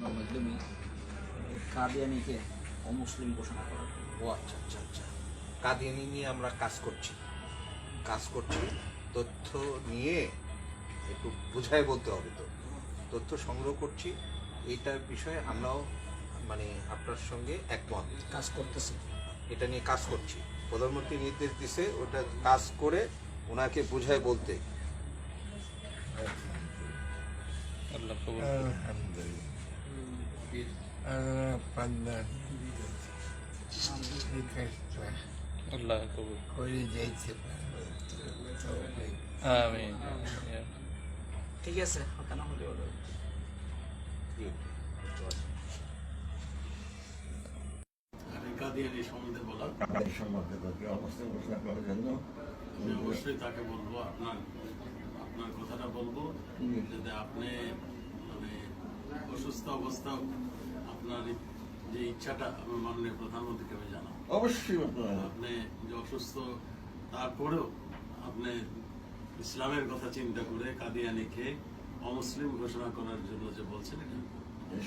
মাধ্যমে কাদিয়ানিকে অমুসলিম ঘোষণা করা। ও আচ্ছা আচ্ছা আচ্ছা, কাদিয়ানি নিয়ে আমরা কাজ করছি। তথ্য নিয়ে একটু বুঝায় বলতে হবে, তো তথ্য সংগ্রহ করছি। এইটার বিষয়ে আমরাও মানে আপনার সঙ্গে একমত, কাজ করতেছে। এটা নিয়ে কাজ করছি। প্রধানমন্ত্রী নির্দেশ দিছে ওটা কাজ করে ওনাকে বুঝায় বলতে। আল্লাহ কবুল আল্লাহ কবুল আমিন। ঠিক আছে, কেন হলে হলো। কাদিয়ানি সম্বন্ধে বলা সম্বন্ধে অবস্থান ঘোষণা করার জন্য আমি অবশ্যই তাকে বলবো, আপনার কথাটা বলবো, যাতে আপনি মানে অসুস্থ অবস্থা আপনার যে ইচ্ছাটা আমি মাননীয় প্রধানমন্ত্রীকে আমি জানাবো। অবশ্যই আপনি যে অসুস্থ তারপরেও আপনি ইসলামের কথা চিন্তা করে কাদিয়ানিকে অমুসলিম ঘোষণা করার জন্য যে বলছেন, এটা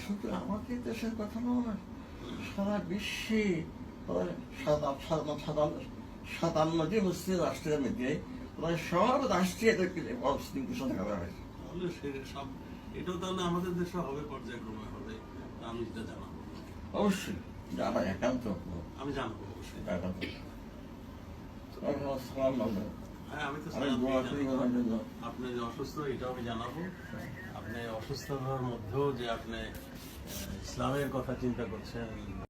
শুধু আমাদের দেশের কথা নয়, সারা বিশ্বে 57টি মুসলিম রাষ্ট্রের মধ্যে প্রায় সব রাষ্ট্রে এদেরকে অমুসলিম ঘোষণা করা হয়েছে। তাহলে সে সব এটাও তাহলে আমাদের দেশে হবে, পর্যায়ক্রমে হবে, আমি যেটা জানাবো। অবশ্যই জানা একান্ত, আমি জানাবো অবশ্যই। একান্ত। হ্যাঁ, আমি তো আমি দোয়া করি ওনার জন্য। আপনি যে অসুস্থ এটাও আমি জানাবো। আপনি অসুস্থতার মধ্যেও যে আপনি ইসলামের কথা চিন্তা করছেন,